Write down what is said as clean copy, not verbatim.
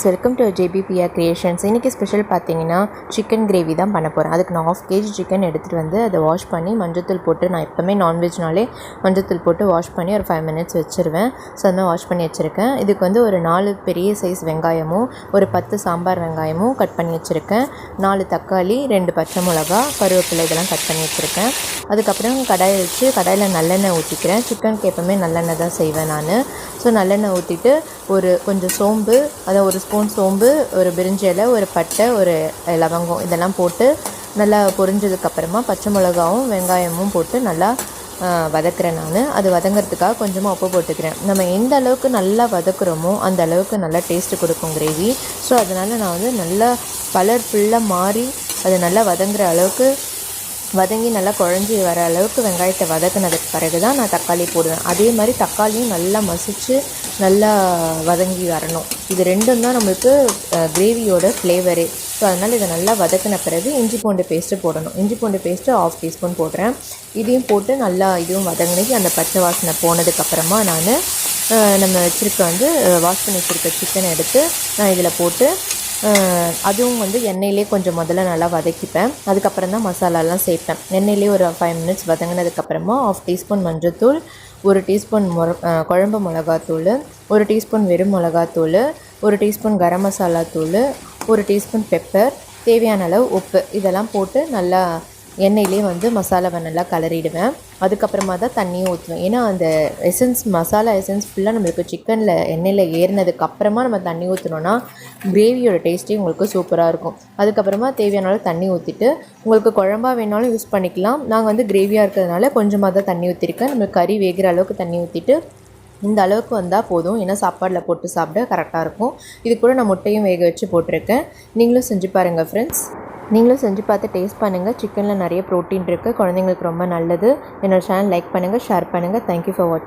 Welcome to JBPR creations. இன்றைக்கி special பார்த்தீங்கன்னா chicken gravy தான் பண்ண போகிறேன். அதுக்கு நான் 1/2 kg சிக்கன் எடுத்துகிட்டு வந்து அதை வாஷ் பண்ணி மஞ்சத்தூள் போட்டு, நான் எப்போவுமே நான்வெஜ்னாலே மஞ்சத்தூள் போட்டு வாஷ் பண்ணி ஒரு 5 minutes வச்சுருவேன். ஸோ அந்த வாஷ் பண்ணி வச்சுருக்கேன். இதுக்கு வந்து ஒரு 4 பெரிய சைஸ் வெங்காயமும் ஒரு 10 சாம்பார் வெங்காயமும் கட் பண்ணி வச்சுருக்கேன். 4 தக்காளி, 2 பச்சை மிளகா, கருவேப்பிலை இதெல்லாம் கட் பண்ணி வச்சுருக்கேன். அதுக்கப்புறம் கடாயை வச்சு கடாயில் நல்லெண்ணெய் ஊற்றிக்கிறேன். சிக்கனுக்கு எப்போவுமே நல்லெண்ணெய் தான் செய்வேன் நான். ஸோ நல்லெண்ணெய் ஊற்றிட்டு கொஞ்சம் சோம்பு, அதை 1 ஸ்பூன் சோம்பு, ஒரு பிரிஞ்சி இலை, ஒரு பட்டை, ஒரு லவங்கம் இதெல்லாம் போட்டு நல்லா பொரிஞ்சதுக்கப்புறமா பச்சை மிளகாவும் வெங்காயமும் போட்டு நல்லா வதக்குறேன் நான். அது வதங்கிறதுக்காக கொஞ்சமாக உப்பு போட்டுக்கிறேன். நம்ம எந்த அளவுக்கு நல்லா வதக்குறோமோ அந்த அளவுக்கு நல்லா டேஸ்ட்டு கொடுக்கும் கிரேவி. ஸோ அதனால் நான் வந்து நல்லா கலர்ஃபுல்லாக மாறி அது நல்லா வதங்குற அளவுக்கு வதங்கி நல்லா குழஞ்சி வர அளவுக்கு வெங்காயத்தை வதக்குனதுக்கு பிறகு தான் நான் தக்காளி போடுவேன். அதே மாதிரி தக்காளியும் நல்லா மசித்து நல்லா வதங்கி வரணும். இது ரெண்டும் தான் நம்மளுக்கு கிரேவியோட ஃப்ளேவரே. ஸோ அதனால் இதை நல்லா வதக்கின பிறகு இஞ்சி பூண்டு பேஸ்ட்டு போடணும். இஞ்சி பூண்டு பேஸ்ட்டு 1/2 teaspoon போடுறேன். இதையும் போட்டு நல்லா இதுவும் வதங்கினி அந்த பச்சை வாசனை போனதுக்கப்புறமா நான் நம்ம வாஷ் பண்ணி வச்சுருக்க சிக்கனை எடுத்து நான் இதில் போட்டு அதுவும் வந்து எண்ணெயிலே கொஞ்சம் முதல்ல நல்லா வதக்கிப்பேன். அதுக்கப்புறம் தான் மசாலாலாம் சேர்ப்பேன். எண்ணெயிலே ஒரு 5 minutes வதங்கினதுக்கப்புறமா 1/2 teaspoon மஞ்சள்தூள், 1 teaspoon குழம்பு மிளகாத்தூள், 1 teaspoon வெறும் மிளகாத்தூள், 1 teaspoon கரம் மசாலா தூள், 1 teaspoon பெப்பர், தேவையான அளவு உப்பு இதெல்லாம் போட்டு நல்லா எண்ணெயிலே வந்து மசாலாவை நல்லா கலரிடுவேன். அதுக்கப்புறமா தான் தண்ணியும் ஊற்றுவேன். ஏன்னா அந்த மசாலா எசன்ஸ் ஃபுல்லாக நம்மளுக்கு சிக்கனில் எண்ணெயில் ஏறினதுக்கப்புறமா நம்ம தண்ணி ஊற்றினோன்னா கிரேவியோட டேஸ்ட்டே உங்களுக்கு சூப்பராக இருக்கும். அதுக்கப்புறமா தேவையான அளவு தண்ணி ஊற்றிட்டு உங்களுக்கு குழம்பாக வேணாலும் யூஸ் பண்ணிக்கலாம். நாங்கள் வந்து கிரேவியாக இருக்கிறதுனால கொஞ்சமாக தான் தண்ணி ஊற்றிருக்கேன். நம்மளுக்கு கறி வேகிற அளவுக்கு தண்ணி ஊற்றிட்டு இந்த அளவுக்கு வந்தால் போதும். ஏன்னா சாப்பாடில் போட்டு சாப்பிட கரெக்டாக இருக்கும். இது கூட நான் முட்டையும் வேக வச்சு போட்டிருக்கேன். நீங்களும் செஞ்சு பாருங்கள் ஃப்ரெண்ட்ஸ். நீங்களும் செஞ்சு பார்த்து டேஸ்ட் பண்ணுங்கள். சிக்கனில் நிறைய ப்ரோட்டீன் இருக்குது, குழந்தைங்களுக்கு ரொம்ப நல்லது. என்னோடய சேனல் லைக் பண்ணுங்கள், ஷேர் பண்ணுங்கள். தேங்க்யூ ஃபார் வாட்சிங்.